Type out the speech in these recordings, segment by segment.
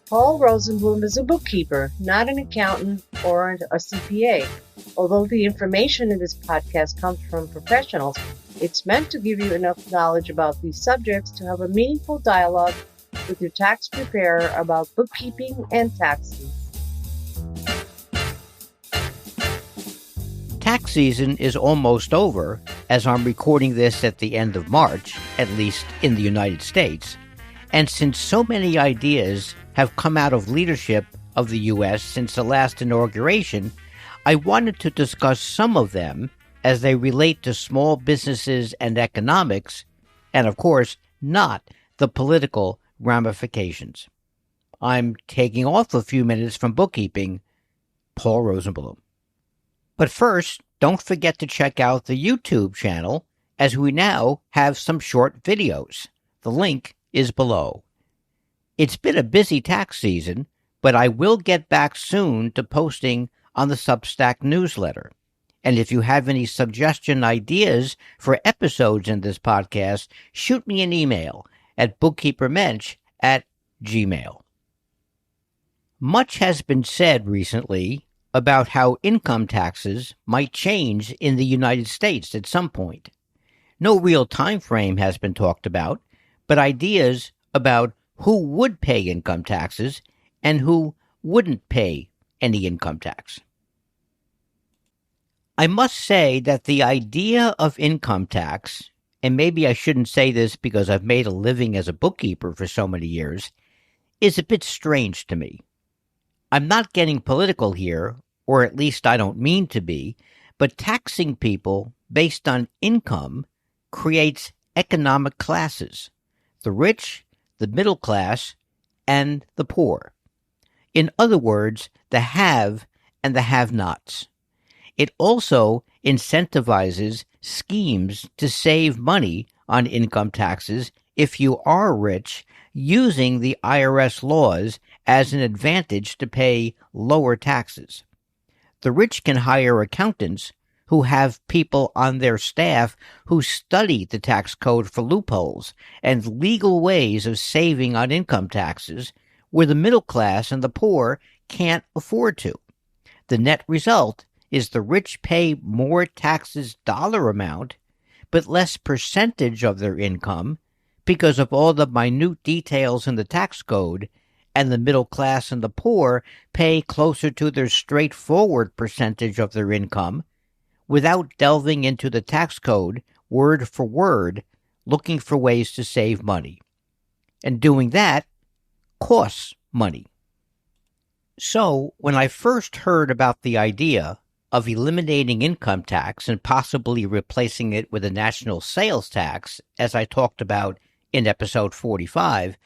Paul Rosenblum is a bookkeeper, not an accountant or a CPA. Although the information in this podcast comes from professionals, it's meant to give you enough knowledge about these subjects to have a meaningful dialogue with your tax preparer about bookkeeping and taxes. Tax season is almost over, as I'm recording this at the end of March, at least in the United States. And since so many ideas have come out of leadership of the U.S. since the last inauguration, I wanted to discuss some of them as they relate to small businesses and economics, and of course, not the political ramifications. I'm taking off a few minutes from bookkeeping, Paul Rosenblum. But first, don't forget to check out the YouTube channel, as we now have some short videos. The link is below. It's been a busy tax season, but I will get back soon to posting on the Substack newsletter. And if you have any suggestion ideas for episodes in this podcast, shoot me an email at bookkeepermensch@gmail.com. Much has been said recently about how income taxes might change in the United States at some point. No real time frame has been talked about, but ideas about who would pay income taxes and who wouldn't pay any income tax. I must say that the idea of income tax, and maybe I shouldn't say this because I've made a living as a bookkeeper for so many years, is a bit strange to me. I'm not getting political here, or at least I don't mean to be, but taxing people based on income creates economic classes: the rich, the middle class, and the poor. In other words, the have and the have-nots. It also incentivizes schemes to save money on income taxes if you are rich, using the IRS laws as an advantage to pay lower taxes. The rich can hire accountants who have people on their staff who study the tax code for loopholes and legal ways of saving on income taxes, where the middle class and the poor can't afford to. The net result is the rich pay more taxes dollar amount, but less percentage of their income because of all the minute details in the tax code, and the middle class and the poor pay closer to their straightforward percentage of their income, without delving into the tax code word for word, looking for ways to save money. And doing that costs money. So, when I first heard about the idea of eliminating income tax and possibly replacing it with a national sales tax, as I talked about in episode 45,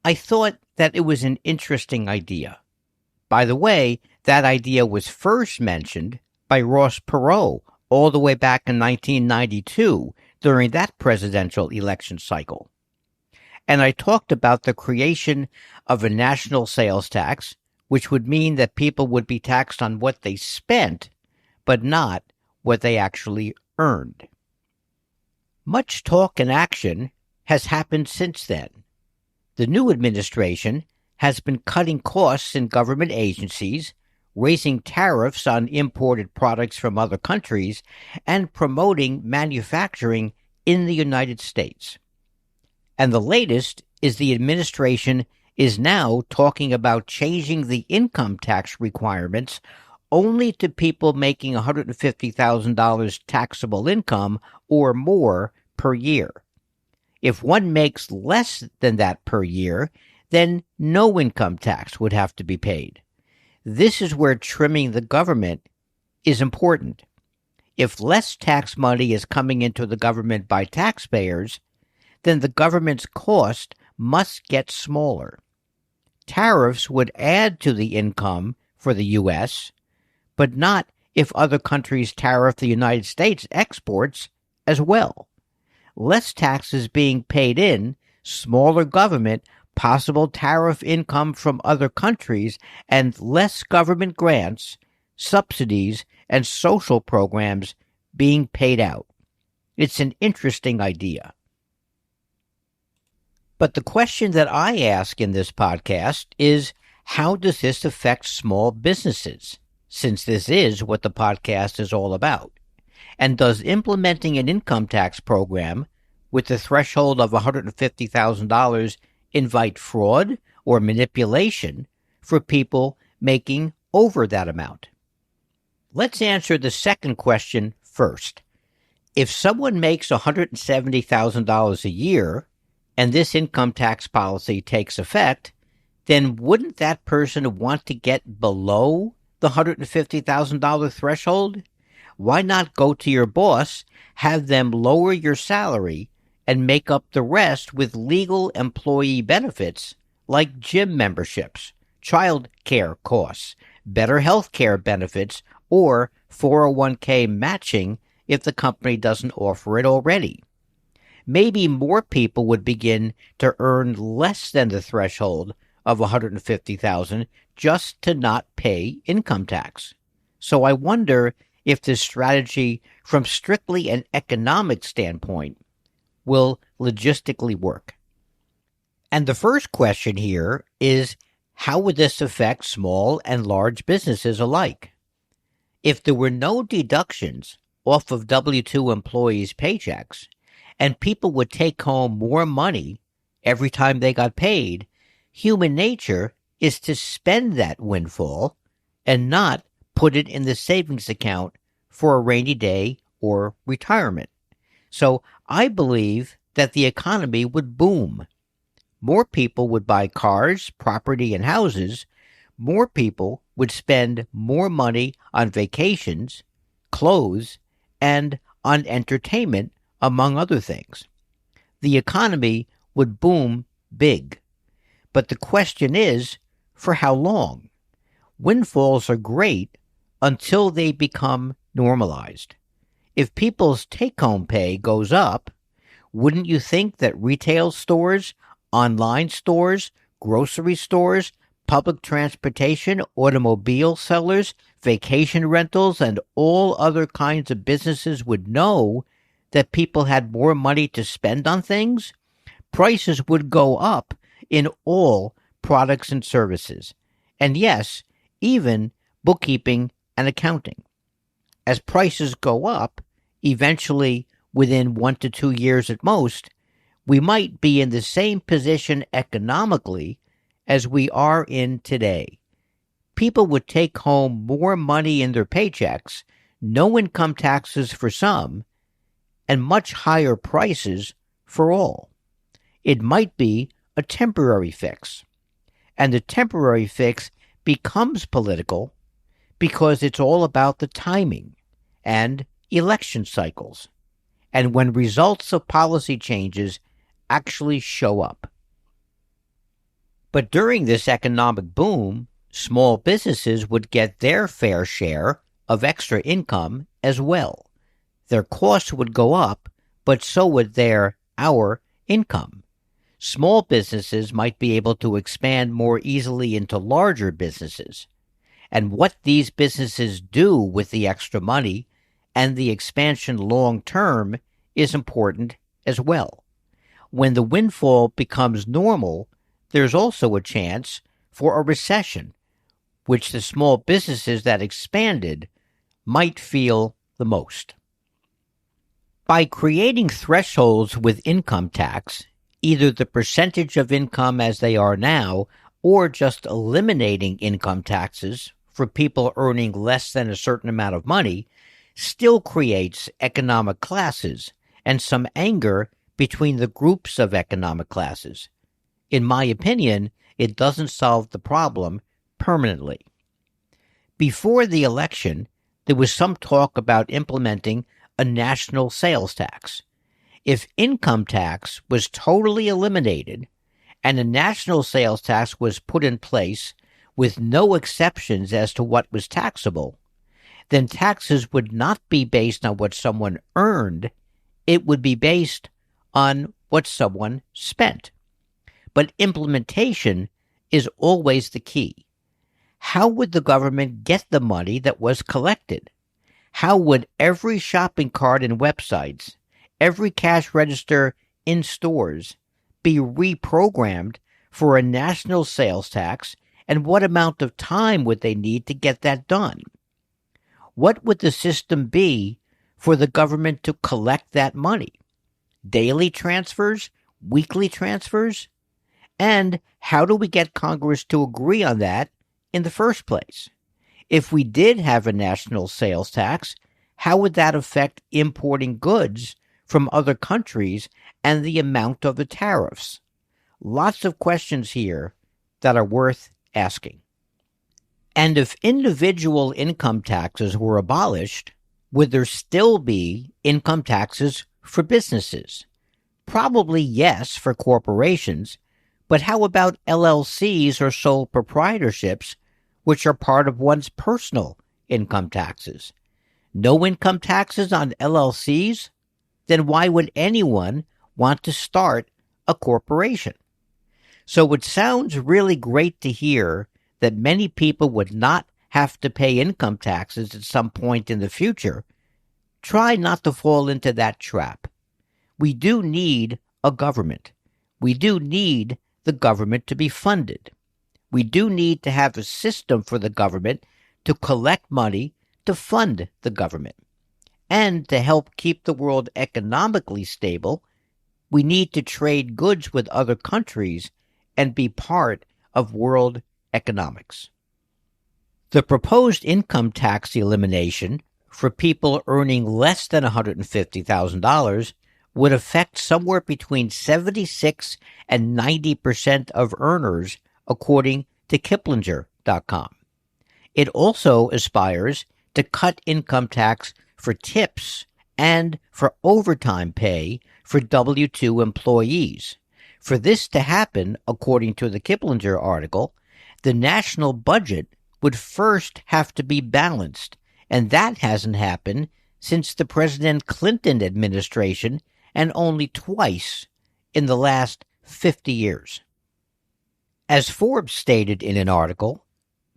I thought that it was an interesting idea. By the way, that idea was first mentioned by Ross Perot all the way back in 1992 during that presidential election cycle. And I talked about the creation of a national sales tax, which would mean that people would be taxed on what they spent, but not what they actually earned. Much talk and action has happened since then. The new administration has been cutting costs in government agencies, raising tariffs on imported products from other countries, and promoting manufacturing in the United States. And the latest is the administration is now talking about changing the income tax requirements only to people making $150,000 taxable income or more per year. If one makes less than that per year, then no income tax would have to be paid. This is where trimming the government is important. If less tax money is coming into the government by taxpayers, then the government's cost must get smaller. Tariffs would add to the income for the U.S., but not if other countries tariff the United States exports as well. Less taxes being paid in, smaller government, possible tariff income from other countries, and less government grants, subsidies, and social programs being paid out. It's an interesting idea. But the question that I ask in this podcast is, how does this affect small businesses? Since this is what the podcast is all about. And does implementing an income tax program with the threshold of $150,000 invite fraud or manipulation for people making over that amount? Let's answer the second question first. If someone makes $170,000 a year and this income tax policy takes effect, then wouldn't that person want to get below the $150,000 threshold? Why not go to your boss, have them lower your salary, and make up the rest with legal employee benefits like gym memberships, child care costs, better health care benefits, or 401k matching if the company doesn't offer it already? Maybe more people would begin to earn less than the threshold of $150,000 just to not pay income tax. So I wonder if this strategy, from strictly an economic standpoint, will logistically work. And the first question here is, how would this affect small and large businesses alike? If there were no deductions off of W-2 employees' paychecks, and people would take home more money every time they got paid, human nature is to spend that windfall and not put it in the savings account for a rainy day or retirement. So I believe that the economy would boom. More people would buy cars, property, and houses. More people would spend more money on vacations, clothes, and on entertainment, among other things. The economy would boom big. But the question is, for how long? Windfalls are great until they become normalized. If people's take-home pay goes up, wouldn't you think that retail stores, online stores, grocery stores, public transportation, automobile sellers, vacation rentals, and all other kinds of businesses would know that people had more money to spend on things? Prices would go up in all products and services. And yes, even bookkeeping and accounting. As prices go up, eventually within 1 to 2 years at most, we might be in the same position economically as we are in today. People would take home more money in their paychecks, no income taxes for some, and much higher prices for all. It might be a temporary fix. And the temporary fix becomes political because it's all about the timing and election cycles, and when results of policy changes actually show up. But during this economic boom, small businesses would get their fair share of extra income as well. Their costs would go up, but so would our income. Small businesses might be able to expand more easily into larger businesses. And what these businesses do with the extra money and the expansion long term is important as well. When the windfall becomes normal, there's also a chance for a recession, which the small businesses that expanded might feel the most. By creating thresholds with income tax, either the percentage of income as they are now, or just eliminating income taxes for people earning less than a certain amount of money, still creates economic classes and some anger between the groups of economic classes. In my opinion, it doesn't solve the problem permanently. Before the election, there was some talk about implementing a national sales tax. If income tax was totally eliminated and a national sales tax was put in place with no exceptions as to what was taxable, then taxes would not be based on what someone earned. It would be based on what someone spent. But implementation is always the key. How would the government get the money that was collected? How would every shopping cart in websites, every cash register in stores be reprogrammed for a national sales tax, and what amount of time would they need to get that done? What would the system be for the government to collect that money? Daily transfers? Weekly transfers? And how do we get Congress to agree on that in the first place? If we did have a national sales tax, how would that affect importing goods from other countries and the amount of the tariffs? Lots of questions here that are worth asking. And if individual income taxes were abolished, would there still be income taxes for businesses? Probably yes for corporations, but how about LLCs or sole proprietorships, which are part of one's personal income taxes? No income taxes on LLCs? Then why would anyone want to start a corporation? So it sounds really great to hear that many people would not have to pay income taxes at some point in the future. Try not to fall into that trap. We do need a government. We do need the government to be funded. We do need to have a system for the government to collect money to fund the government. And to help keep the world economically stable, we need to trade goods with other countries and be part of world economics. The proposed income tax elimination for people earning less than $150,000 would affect somewhere between 76 and 90% of earners, according to Kiplinger.com. It also aspires to cut income tax for tips and for overtime pay for W-2 employees. For this to happen, according to the Kiplinger article, the national budget would first have to be balanced, and that hasn't happened since the President Clinton administration and only twice in the last 50 years. As Forbes stated in an article,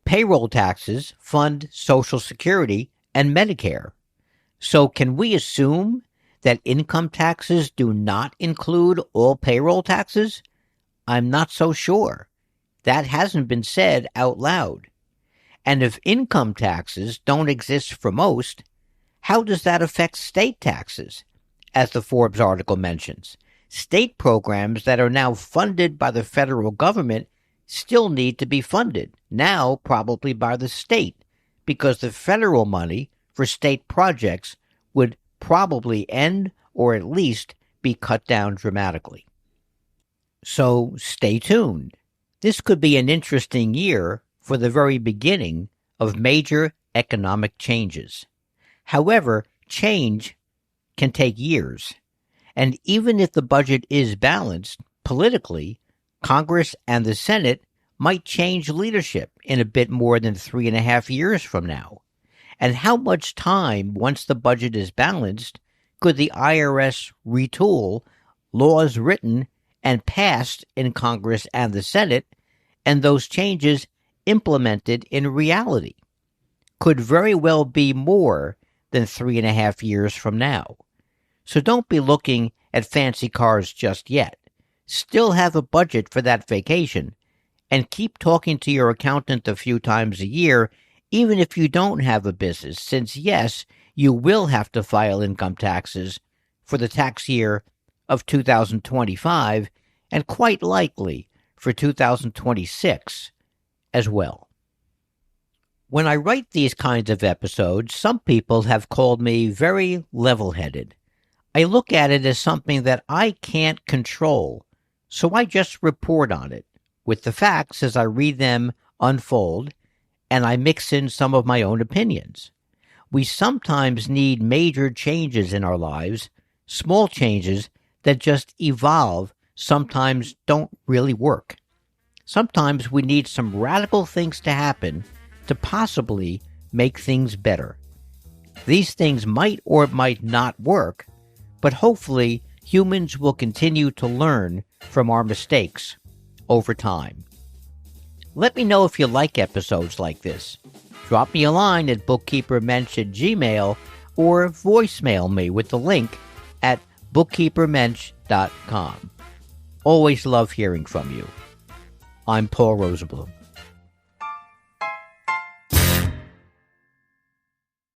payroll taxes fund Social Security and Medicare. So can we assume that income taxes do not include all payroll taxes? I'm not so sure. That hasn't been said out loud. And if income taxes don't exist for most, how does that affect state taxes? As the Forbes article mentions, state programs that are now funded by the federal government still need to be funded, now probably by the state, because the federal money for state projects would probably end or at least be cut down dramatically. So stay tuned. This could be an interesting year for the very beginning of major economic changes. However, change can take years. And even if the budget is balanced politically, Congress and the Senate might change leadership in a bit more than 3.5 years from now. And how much time, once the budget is balanced, could the IRS retool laws written and passed in Congress and the Senate, and those changes implemented in reality? Could very well be more than 3.5 years from now. So don't be looking at fancy cars just yet. Still have a budget for that vacation, and keep talking to your accountant a few times a year, even if you don't have a business, since yes, you will have to file income taxes for the tax year of 2025, and quite likely for 2026 as well. When I write these kinds of episodes, some people have called me very level-headed. I look at it as something that I can't control, so I just report on it, with the facts as I read them unfold, and I mix in some of my own opinions. We sometimes need major changes in our lives, small changes that just evolve, sometimes don't really work. Sometimes we need some radical things to happen to possibly make things better. These things might or might not work, but hopefully humans will continue to learn from our mistakes over time. Let me know if you like episodes like this. Drop me a line at bookkeepermensch@gmail.com or voicemail me with the link at bookkeepermensch.com. Always love hearing from you. I'm Paul Rosenblum.